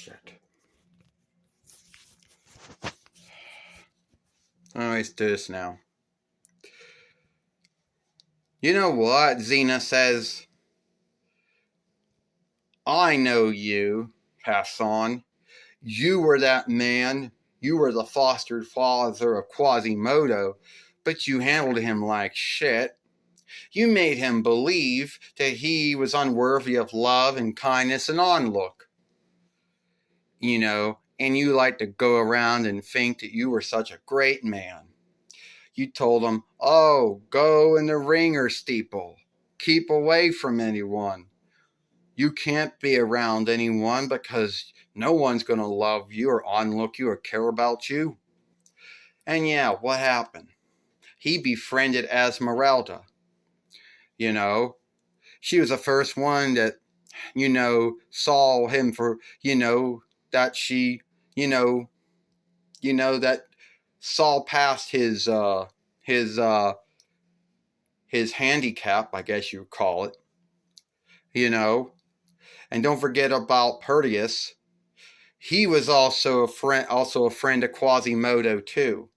shit. Let's do this now. You know what? Xena says, I know you, pass on. You were that man. You were the fostered father of Quasimodo, but you handled him like shit. You made him believe that he was unworthy of love and kindness and onlook. You know, and you like to go around and think that you were such a great man. You told him, oh, go in the ringer steeple. Keep away from anyone. You can't be around anyone because no one's going to love you or onlook you or care about you. And yeah, what happened? He befriended Esmeralda. You know, she was the first one that, saw him for, that she, that saw past his handicap, I guess you would call it. And don't forget about Perdius. He was also a friend of Quasimodo too.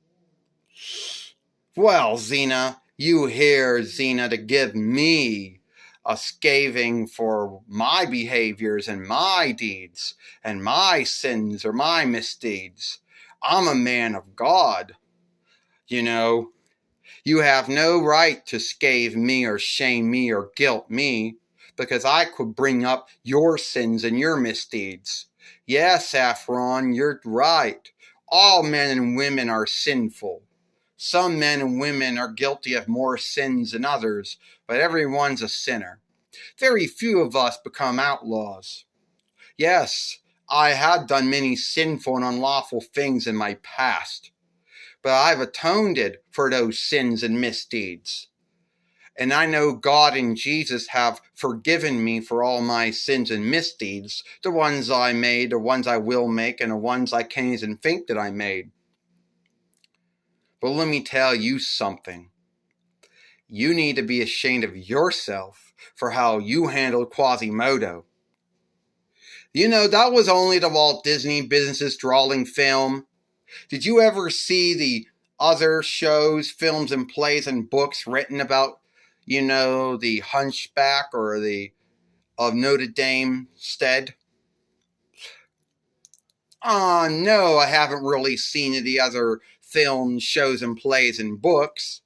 Well, Xena, you hear Xena to give me a scathing for my behaviors and my deeds and my sins or my misdeeds. I'm a man of God. You have no right to scathe me or shame me or guilt me, because I could bring up your sins and your misdeeds. Yes, Saffron, you're right. All men and women are sinful. Some men and women are guilty of more sins than others, but everyone's a sinner. Very few of us become outlaws. Yes, I had done many sinful and unlawful things in my past, but I've atoned for those sins and misdeeds. And I know God and Jesus have forgiven me for all my sins and misdeeds, the ones I made, the ones I will make, and the ones I can't even think that I made. But let me tell you something. You need to be ashamed of yourself for how you handled Quasimodo. That was only the Walt Disney Business's drawing film. Did you ever see the other shows, films, and plays and books written about, the Hunchback or of Notre Dame stead? No, I haven't really seen the other films, shows, and plays and books.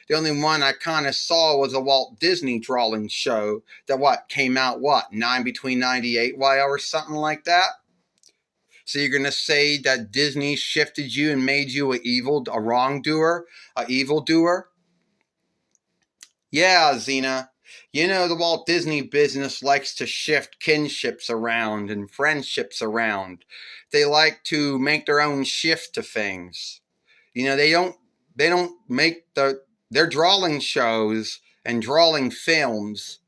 The only one I kind of saw was a Walt Disney drawing show that came out between 98 or something like that. So you're going to say that Disney shifted you and made you a wrongdoer, a evildoer? Yeah, Xena. The Walt Disney business likes to shift kinships around and friendships around. They like to make their own shift to things. They don't make their drawing shows and drawing films.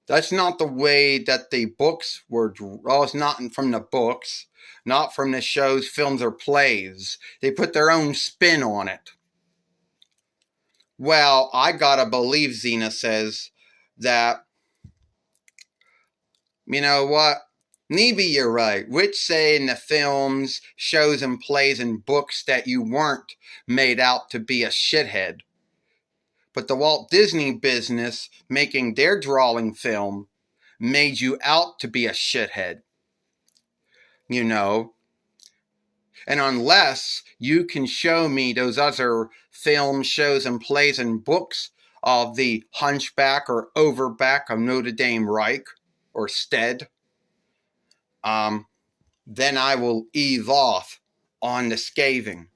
That's not the way that the books were. Well, it's not from the books, not from the shows, films, or plays. They put their own spin on it. Well, I gotta believe, Xena says, that, you know what? Maybe you're right. Which say in the films, shows, and plays and books that you weren't made out to be a shithead. But the Walt Disney business, making their drawing film, made you out to be a shithead. And unless you can show me those other films, shows, and plays and books of the Hunchback or Overback of Notre Dame Reich or Stead, then I will ease off on the scathing.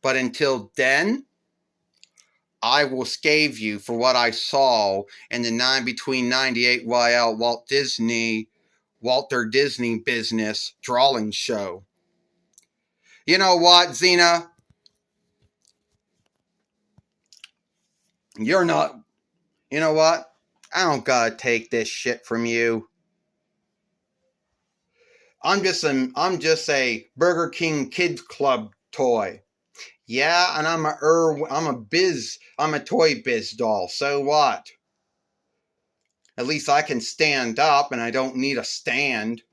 But until then, I will scathe you for what I saw in the between 98 YL Walter Disney business drawing show. You know what, Xena? You're not. You know what? I don't gotta take this shit from you. I'm just a Burger King Kids Club toy. Yeah, and I'm a toy biz doll. So what? At least I can stand up and I don't need a stand.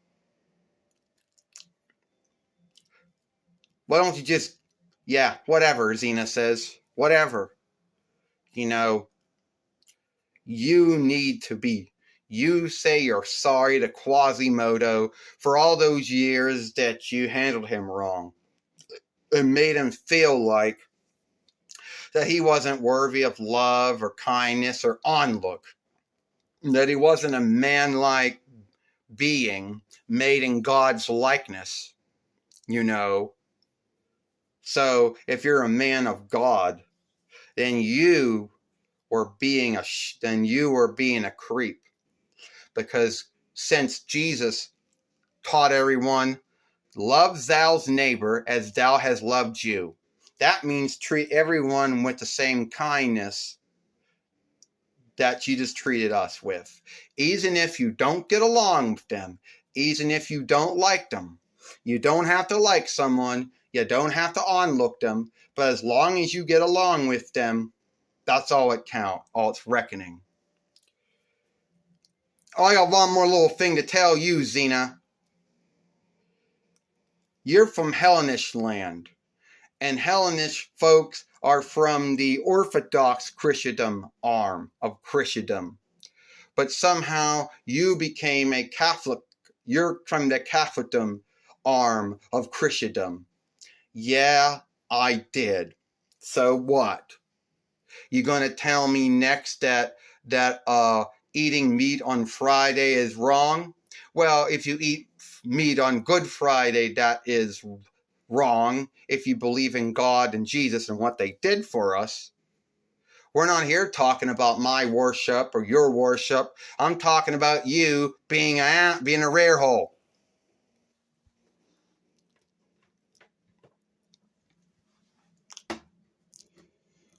Why don't you just, yeah, whatever, Xena says. Whatever. You know, you need to be. You say you're sorry to Quasimodo for all those years that you handled him wrong and made him feel like that he wasn't worthy of love or kindness or onlook, that he wasn't a man-like being made in God's likeness, you know. So if you're a man of God, then you were being a creep, because since Jesus taught everyone, love thou's neighbor as thou hast loved you. That means treat everyone with the same kindness that Jesus treated us with. Even if you don't get along with them, even if you don't like them. You don't have to like someone, you don't have to onlook them, but as long as you get along with them, that's all it counts, all it's reckoning. Oh, I got one more little thing to tell you, Xena. You're from Hellenish land, and Hellenish folks are from the Orthodox Christendom arm of Christendom. But somehow you became a Catholic. You're from the Catholicdom arm of Christendom. Yeah, I did. So what? You gonna tell me next that eating meat on Friday is wrong? Well, if you eat meat on Good Friday, that is wrong. If you believe in God and Jesus and what they did for us. We're not here talking about my worship or your worship. I'm talking about you being a rare hole.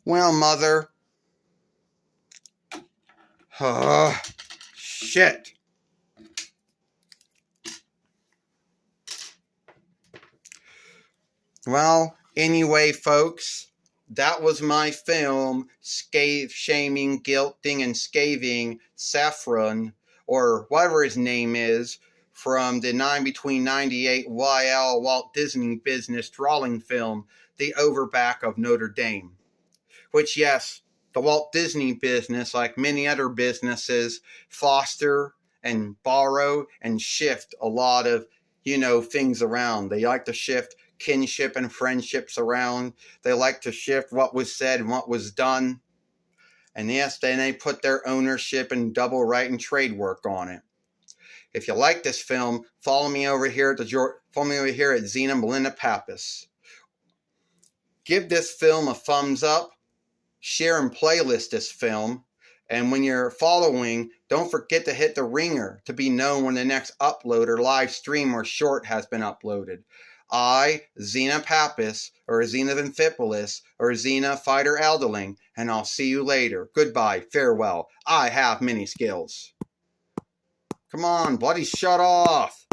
Well, mother. Shit. Well, anyway, folks, that was my film, shaming, guilting, and scathing Saffron, or whatever his name is, from the between 98 YL Walt Disney business drawing film, The Overback of Notre Dame. Which, yes, the Walt Disney business, like many other businesses, foster and borrow and shift a lot of, things around. They like to shift kinship and friendships around. They like to shift what was said and what was done. And yes, then they put their ownership and double right and trade work on it. If you like this film, follow me over here at Xena Melinda PAPPAS. Give this film a thumbs up. Share and playlist this film. And when you're following, don't forget to hit the ringer to be known when the next upload or live stream or short has been uploaded. I, Xena PAPPAS, or Xena Amphipolis, or Xena Fighter Elderling, and I'll see you later. Goodbye, farewell. I have many skills. Come on, bloody shut off.